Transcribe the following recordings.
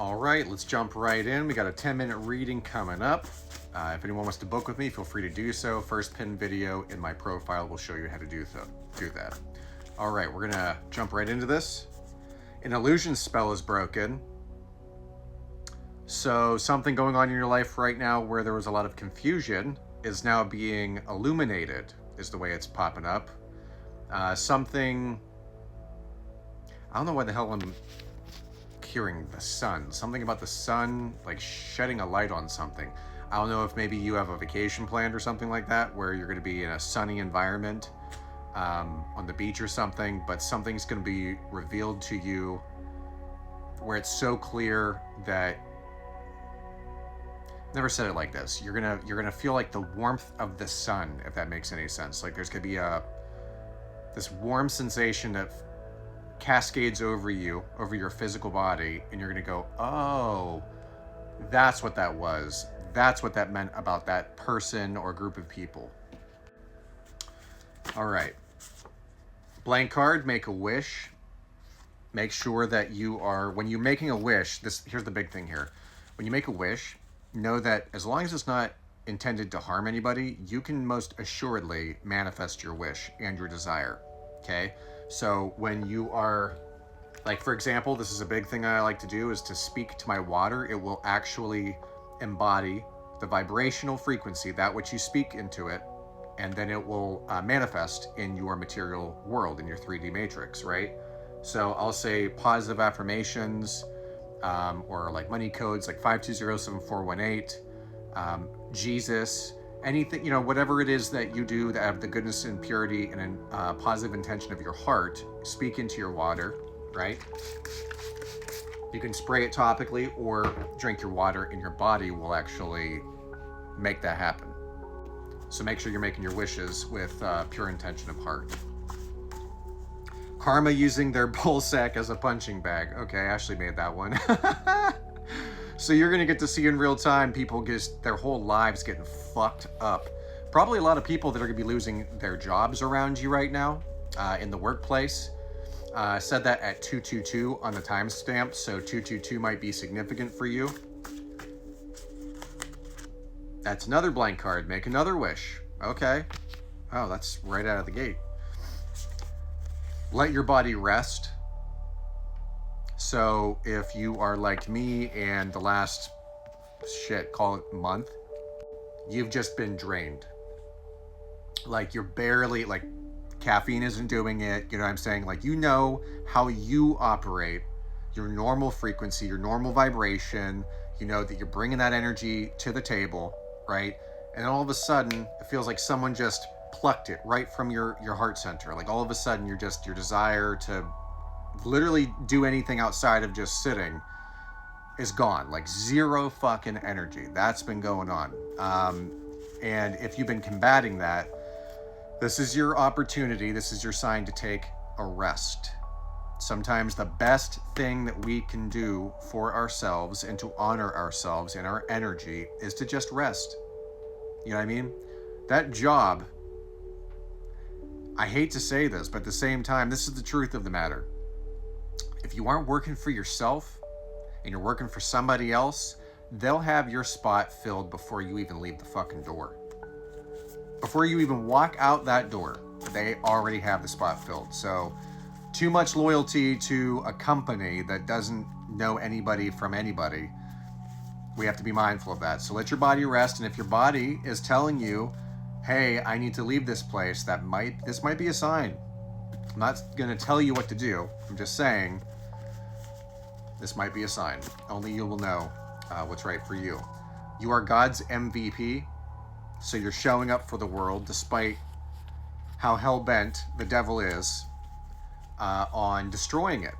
All right, let's jump right in. We got a 10-minute reading coming up. If anyone wants to book with me, feel free to do so. First pinned video in my profile will show you how to do that. All right, we're gonna jump right into this. An illusion spell is broken. So something going on in your life right now where there was a lot of confusion is now being illuminated, is the way it's popping up. Something, I don't know why the hell I'm hearing the sun. Something about the sun, like shedding a light on something. I don't know if maybe you have a vacation planned or something like that where you're going to be in a sunny environment on the beach or something, but something's going to be revealed to you where it's so clear that, never said it like this, you're gonna feel like the warmth of the sun, if that makes any sense. Like there's gonna be this warm sensation that cascades over you, over your physical body, and you're gonna go, oh, that's what that was. That's what that meant about that person or group of people. All right. Blank card, make a wish. Make sure that you are, when you're making a wish, here's the big thing here. When you make a wish, know that as long as it's not intended to harm anybody, you can most assuredly manifest your wish and your desire, okay? So when you are, like for example, this is a big thing I like to do, is to speak to my water. It will actually embody the vibrational frequency, that which you speak into it, and then it will manifest in your material world, in your 3D matrix, right? So I'll say positive affirmations, or like money codes like 5207418, Jesus, anything, whatever it is that you do that have the goodness and purity and positive intention of your heart, speak into your water, right? You can spray it topically or drink your water, and your body will actually make that happen. So make sure you're making your wishes with pure intention of heart. Karma using their bull sack as a punching bag. Okay, Ashley made that one. So you're gonna get to see in real time people just their whole lives getting fucked up. Probably a lot of people that are gonna be losing their jobs around you right now in the workplace. Said that at 222 on the timestamp, so 222 might be significant for you. That's another blank card. Make another wish. Okay. Oh, that's right out of the gate. Let your body rest. So if you are like me and the last, call it month, you've just been drained. Like you're barely, like caffeine isn't doing it. You know what I'm saying? Like, how you operate, your normal frequency, your normal vibration, that you're bringing that energy to the table, right? And all of a sudden it feels like someone just plucked it right from your heart center. Like all of a sudden your desire to literally do anything outside of just sitting is gone. Like zero fucking energy. That's been going on. And if you've been combating that, this is your opportunity. This is your sign to take a rest. Sometimes the best thing that we can do for ourselves and to honor ourselves and our energy is to just rest. You know what I mean? That job, I hate to say this, but at the same time, this is the truth of the matter. If you aren't working for yourself and you're working for somebody else, they'll have your spot filled before you even leave the fucking door. Before you even walk out that door, they already have the spot filled. So too much loyalty to a company that doesn't know anybody from anybody. We have to be mindful of that. So let your body rest. And if your body is telling you, hey, I need to leave this place, this might be a sign. I'm not going to tell you what to do. I'm just saying this might be a sign. Only you will know what's right for you. You are God's MVP, so you're showing up for the world despite how hell-bent the devil is on destroying it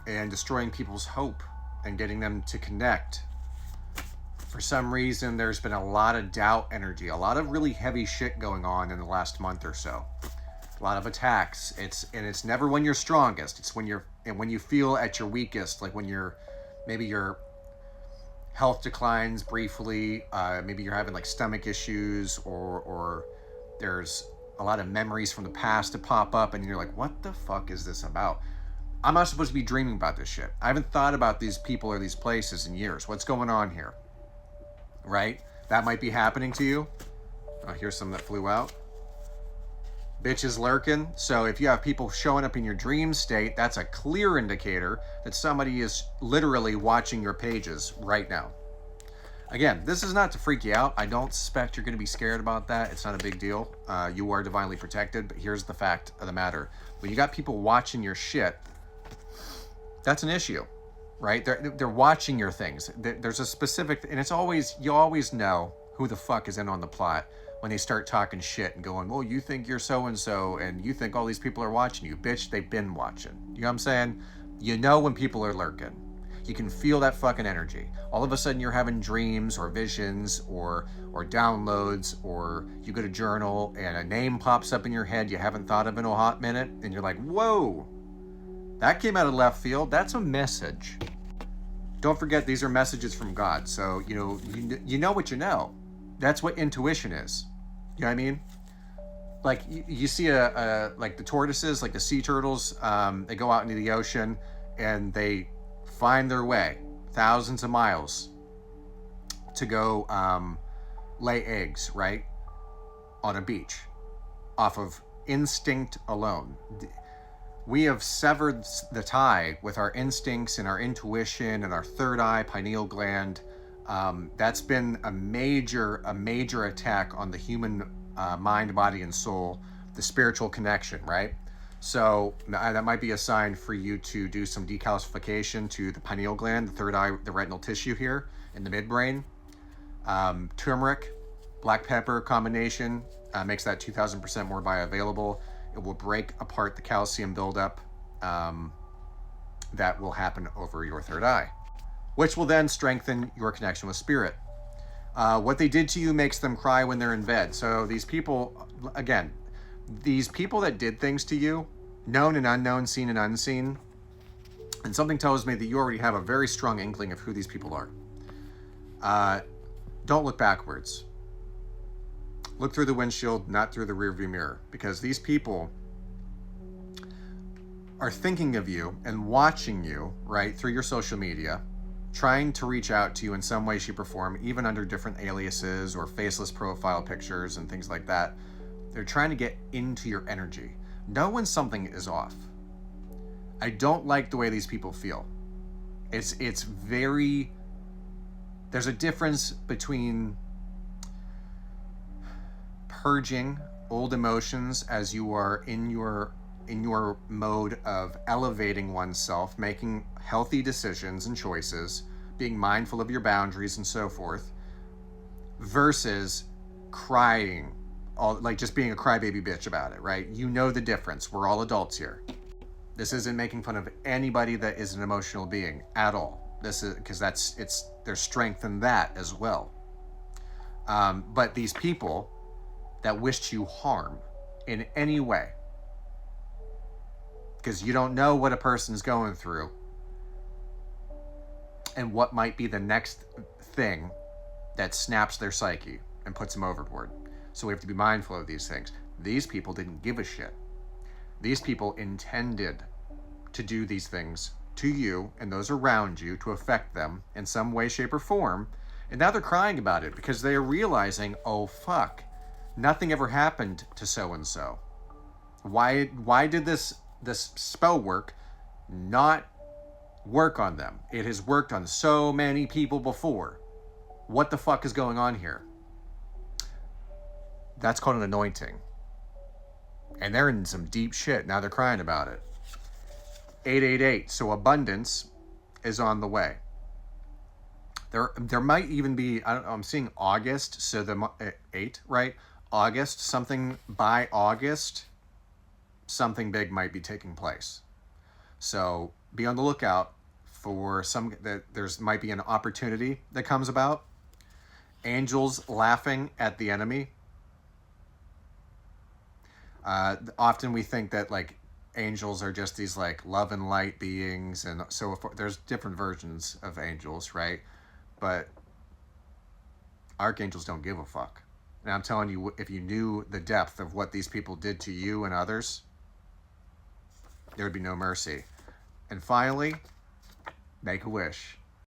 and destroying people's hope and getting them to connect. For some reason, there's been a lot of doubt energy, a lot of really heavy shit going on in the last month or so. A lot of attacks. It's never when you're strongest. It's when you feel at your weakest, like when maybe your health declines briefly, maybe you're having like stomach issues, or there's a lot of memories from the past to pop up and you're like, what the fuck is this about? I'm not supposed to be dreaming about this shit. I haven't thought about these people or these places in years. What's going on here? Right? That might be happening to you. Oh, here's some that flew out. Bitches lurking. So if you have people showing up in your dream state, that's a clear indicator that somebody is literally watching your pages right now. Again, this is not to freak you out. I don't suspect you're going to be scared about that. It's not a big deal. You are divinely protected, but here's the fact of the matter. When you got people watching your shit, that's an issue, right? They're watching your things. There's a specific, and it's always, you always know who the fuck is in on the plot when they start talking shit and going, well, you think you're so-and-so, and you think all these people are watching you. Bitch, they've been watching. You know what I'm saying? You know when people are lurking. You can feel that fucking energy. All of a sudden you're having dreams or visions or downloads, or you get a journal and a name pops up in your head you haven't thought of in a hot minute, and you're like, whoa, that came out of left field. That's a message. Don't forget, these are messages from God. So, you know what you know. That's what intuition is. You know what I mean? Like you see like the tortoises, like the sea turtles, they go out into the ocean and they find their way thousands of miles to go lay eggs, right? On a beach off of instinct alone. We have severed the tie with our instincts and our intuition and our third eye, pineal gland. That's been a major attack on the human mind, body, and soul, the spiritual connection, right? So that might be a sign for you to do some decalcification to the pineal gland, the third eye, the retinal tissue here in the midbrain. Turmeric, black pepper combination makes that 2,000% more bioavailable. It will break apart the calcium buildup that will happen over your third eye, which will then strengthen your connection with spirit. What they did to you makes them cry when they're in bed. So these people, again, these people that did things to you, known and unknown, seen and unseen, and something tells me that you already have a very strong inkling of who these people are. Don't look backwards. Look through the windshield, not through the rearview mirror, because these people are thinking of you and watching you, right, through your social media, trying to reach out to you in some way, shape, or form, even under different aliases or faceless profile pictures and things like that. They're trying to get into your energy. Know when something is off. I don't like the way these people feel. It's very, there's a difference between purging old emotions as you are in your mode of elevating oneself, making healthy decisions and choices, being mindful of your boundaries and so forth, versus crying, like just being a crybaby bitch about it, right? You know the difference. We're all adults here. This isn't making fun of anybody that is an emotional being at all. This is because there's strength in that as well. But these people that wished you harm in any way, because you don't know what a person's going through and what might be the next thing that snaps their psyche and puts them overboard. So we have to be mindful of these things. These people didn't give a shit. These people intended to do these things to you and those around you to affect them in some way, shape, or form. And now they're crying about it because they are realizing, oh fuck, nothing ever happened to so-and-so. Why did this spell work not work on them? It has worked on so many people before. What the fuck is going on here? That's called an anointing. And they're in some deep shit. Now they're crying about it. 888. So abundance is on the way. There might even be, I don't know, I'm seeing August. So the 8, right? August, something by August, something big might be taking place. So be on the lookout for there's might be an opportunity that comes about. Angels laughing at the enemy. Often we think that like angels are just these like love and light beings, and so there's different versions of angels, right? But archangels don't give a fuck. And I'm telling you, if you knew the depth of what these people did to you and others, there would be no mercy. And finally, make a wish.